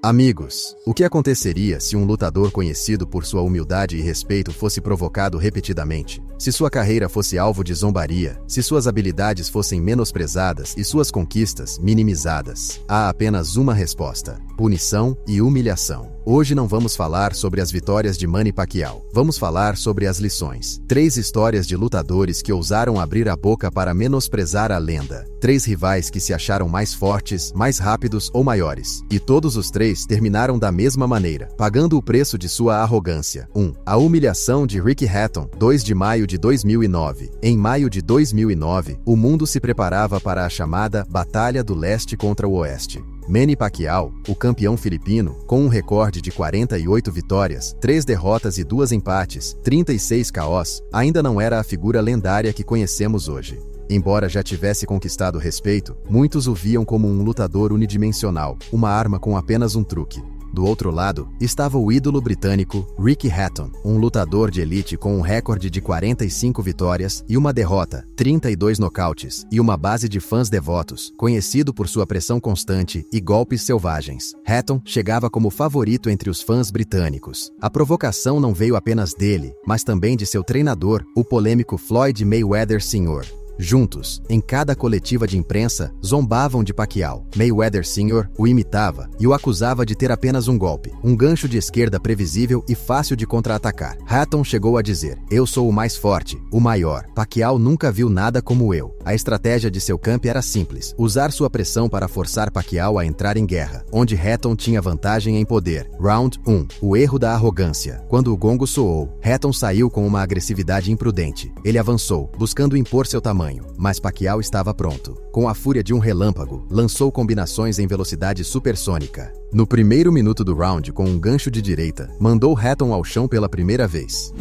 Amigos, o que aconteceria se um lutador conhecido por sua humildade e respeito fosse provocado repetidamente? Se sua carreira fosse alvo de zombaria, se suas habilidades fossem menosprezadas e suas conquistas minimizadas? Há apenas uma resposta: punição e humilhação. Hoje não vamos falar sobre as vitórias de Manny Pacquiao. Vamos falar sobre as lições. 3 histórias de lutadores que ousaram abrir a boca para menosprezar a lenda. 3 rivais que se acharam mais fortes, mais rápidos ou maiores. E todos os 3 terminaram da mesma maneira, pagando o preço de sua arrogância. 1. A humilhação de Ricky Hatton, 2 de maio de 2009. Em maio de 2009, o mundo se preparava para a chamada Batalha do Leste contra o Oeste. Manny Pacquiao, o campeão filipino, com um recorde de 48 vitórias, 3 derrotas e 2 empates, 36 KOs, ainda não era a figura lendária que conhecemos hoje. Embora já tivesse conquistado respeito, muitos o viam como um lutador unidimensional, uma arma com apenas um truque. Do outro lado, estava o ídolo britânico Ricky Hatton, um lutador de elite com um recorde de 45 vitórias e uma derrota, 32 nocautes e uma base de fãs devotos, conhecido por sua pressão constante e golpes selvagens. Hatton chegava como favorito entre os fãs britânicos. A provocação não veio apenas dele, mas também de seu treinador, o polêmico Floyd Mayweather Sr. Juntos, em cada coletiva de imprensa, zombavam de Pacquiao. Mayweather Sr. o imitava e o acusava de ter apenas um golpe, um gancho de esquerda previsível e fácil de contra-atacar. Hatton chegou a dizer: "Eu sou o mais forte, o maior. Pacquiao nunca viu nada como eu." A estratégia de seu camp era simples: usar sua pressão para forçar Pacquiao a entrar em guerra, onde Hatton tinha vantagem em poder. Round 1. O erro da arrogância. Quando o gongo soou, Hatton saiu com uma agressividade imprudente. Ele avançou, buscando impor seu tamanho. Mas Pacquiao estava pronto. Com a fúria de um relâmpago, lançou combinações em velocidade supersônica. No primeiro minuto do round, com um gancho de direita, mandou Hatton ao chão pela primeira vez.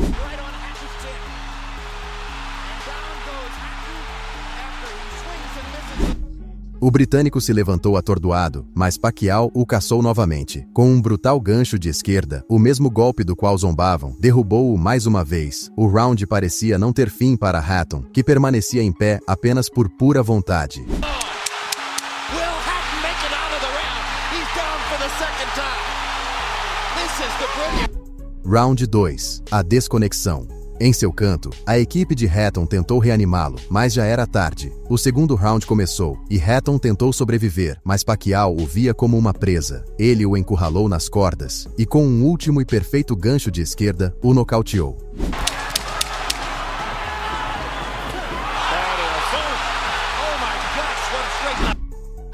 O britânico se levantou atordoado, mas Pacquiao o caçou novamente. Com um brutal gancho de esquerda, o mesmo golpe do qual zombavam, derrubou-o mais uma vez. O round parecia não ter fim para Hatton, que permanecia em pé apenas por pura vontade. Round 2. A desconexão. Em seu canto, a equipe de Hatton tentou reanimá-lo, mas já era tarde. O segundo round começou, e Hatton tentou sobreviver, mas Pacquiao o via como uma presa. Ele o encurralou nas cordas, e com um último e perfeito gancho de esquerda, o nocauteou.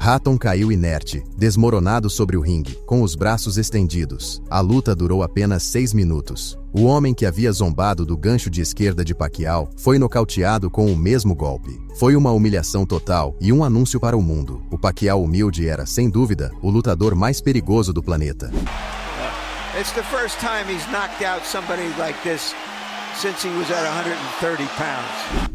Hatton caiu inerte, desmoronado sobre o ringue, com os braços estendidos. A luta durou apenas 6 minutos. O homem que havia zombado do gancho de esquerda de Pacquiao foi nocauteado com o mesmo golpe. Foi uma humilhação total e um anúncio para o mundo. O Pacquiao humilde era, sem dúvida, o lutador mais perigoso do planeta. It's the first time he's knocked out somebody like this since he was at 130 pounds.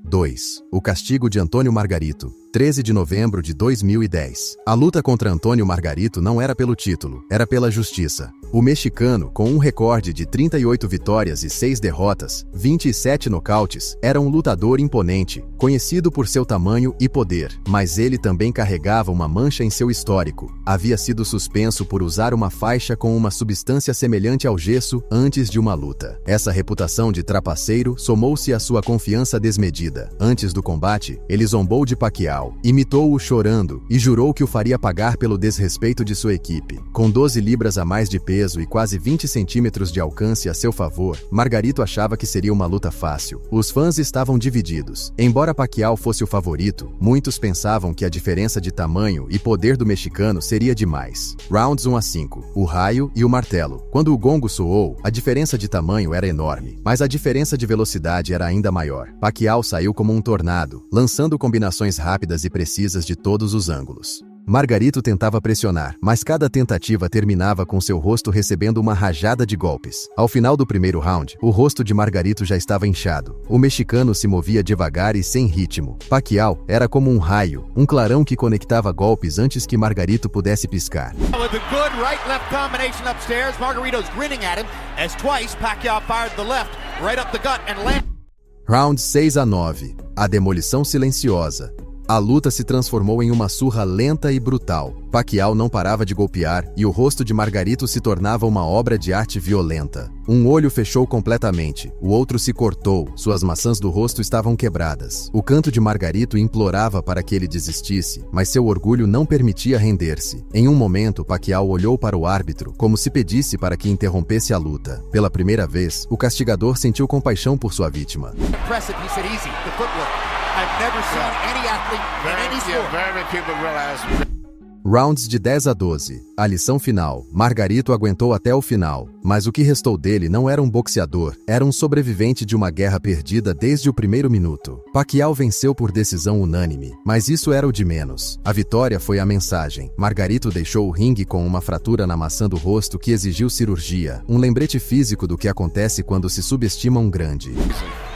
2. O castigo de Antônio Margarito. 13 de novembro de 2010. A luta contra Antônio Margarito não era pelo título, era pela justiça. O mexicano, com um recorde de 38 vitórias e 6 derrotas, 27 nocautes, era um lutador imponente, conhecido por seu tamanho e poder. Mas ele também carregava uma mancha em seu histórico. Havia sido suspenso por usar uma faixa com uma substância semelhante ao gesso antes de uma luta. Essa reputação de trapaceiro somou-se à sua confiança desmedida. Antes do combate, ele zombou de Pacquiao, imitou-o chorando e jurou que o faria pagar pelo desrespeito de sua equipe. Com 12 libras a mais de peso e quase 20 centímetros de alcance a seu favor, Margarito achava que seria uma luta fácil. Os fãs estavam divididos. Embora Pacquiao fosse o favorito, muitos pensavam que a diferença de tamanho e poder do mexicano seria demais. Rounds 1 a 5. O raio e o martelo. Quando o gongo soou, a diferença de tamanho era enorme, mas a diferença de velocidade era ainda maior. Pacquiao saiu como um tornado, lançando combinações rápidas e precisas de todos os ângulos. Margarito tentava pressionar, mas cada tentativa terminava com seu rosto recebendo uma rajada de golpes. Ao final do primeiro round, o rosto de Margarito já estava inchado. O mexicano se movia devagar e sem ritmo. Pacquiao era como um raio, um clarão que conectava golpes antes que Margarito pudesse piscar. Round 6 a 9. A demolição silenciosa. A luta se transformou em uma surra lenta e brutal. Pacquiao não parava de golpear e o rosto de Margarito se tornava uma obra de arte violenta. Um olho fechou completamente, o outro se cortou, suas maçãs do rosto estavam quebradas. O canto de Margarito implorava para que ele desistisse, mas seu orgulho não permitia render-se. Em um momento, Pacquiao olhou para o árbitro, como se pedisse para que interrompesse a luta. Pela primeira vez, o castigador sentiu compaixão por sua vítima. Rounds de 10 a 12. A lição final. Margarito aguentou até o final, mas o que restou dele não era um boxeador, era um sobrevivente de uma guerra perdida desde o primeiro minuto. Pacquiao venceu por decisão unânime, mas isso era o de menos. A vitória foi a mensagem. Margarito deixou o ringue com uma fratura na maçã do rosto que exigiu cirurgia, um lembrete físico do que acontece quando se subestima um grande.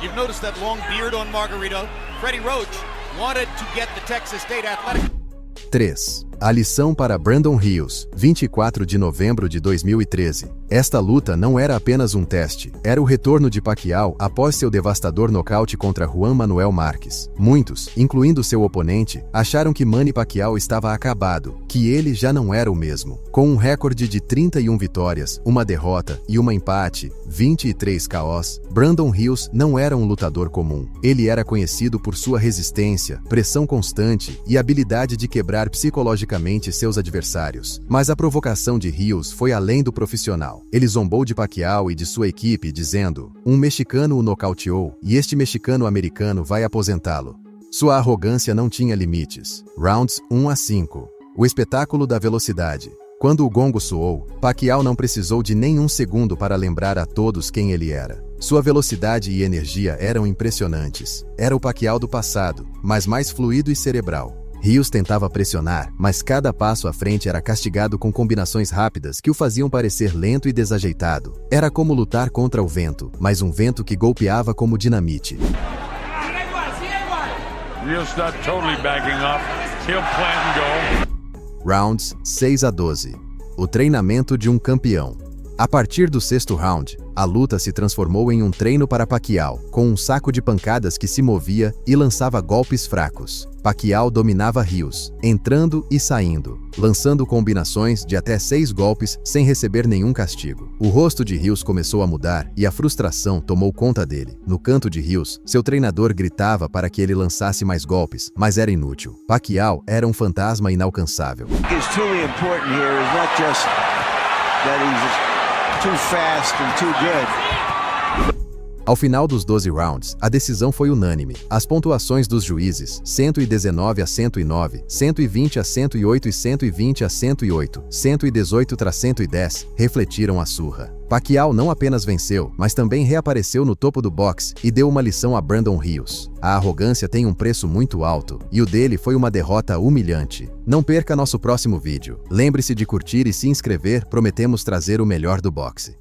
You've noticed that long beard on Margarito. Freddie Roach wanted to get the Texas State Athletic. 3. A lição para Brandon Rios, 24 de novembro de 2013. Esta luta não era apenas um teste, era o retorno de Pacquiao após seu devastador nocaute contra Juan Manuel Marques. Muitos, incluindo seu oponente, acharam que Manny Pacquiao estava acabado, que ele já não era o mesmo. Com um recorde de 31 vitórias, uma derrota e um empate, 23 KOs, Brandon Rios não era um lutador comum. Ele era conhecido por sua resistência, pressão constante e habilidade de quebrar psicologicamente seus adversários. Mas a provocação de Rios foi além do profissional. Ele zombou de Pacquiao e de sua equipe, dizendo: "Um mexicano o nocauteou e este mexicano-americano vai aposentá-lo." Sua arrogância não tinha limites. Rounds 1 a 5. O espetáculo da velocidade. Quando o gongo soou, Pacquiao não precisou de nenhum segundo para lembrar a todos quem ele era. Sua velocidade e energia eram impressionantes. Era o Pacquiao do passado, mas mais fluido e cerebral. Rios tentava pressionar, mas cada passo à frente era castigado com combinações rápidas que o faziam parecer lento e desajeitado. Era como lutar contra o vento, mas um vento que golpeava como dinamite. Rios not totally backing off. He'll plan and go. Rounds 6 a 12. O treinamento de um campeão. A partir do 6º round, a luta se transformou em um treino para Pacquiao, com um saco de pancadas que se movia e lançava golpes fracos. Pacquiao dominava Rios, entrando e saindo, lançando combinações de até 6 golpes sem receber nenhum castigo. O rosto de Rios começou a mudar e a frustração tomou conta dele. No canto de Rios, seu treinador gritava para que ele lançasse mais golpes, mas era inútil. Pacquiao era um fantasma inalcançável. Too fast and too good. Ao final dos 12 rounds, a decisão foi unânime. As pontuações dos juízes, 119 a 109, 120 a 108 e 120 a 108, 118 a 110, refletiram a surra. Pacquiao não apenas venceu, mas também reapareceu no topo do boxe e deu uma lição a Brandon Rios. A arrogância tem um preço muito alto, e o dele foi uma derrota humilhante. Não perca nosso próximo vídeo. Lembre-se de curtir e se inscrever, prometemos trazer o melhor do boxe.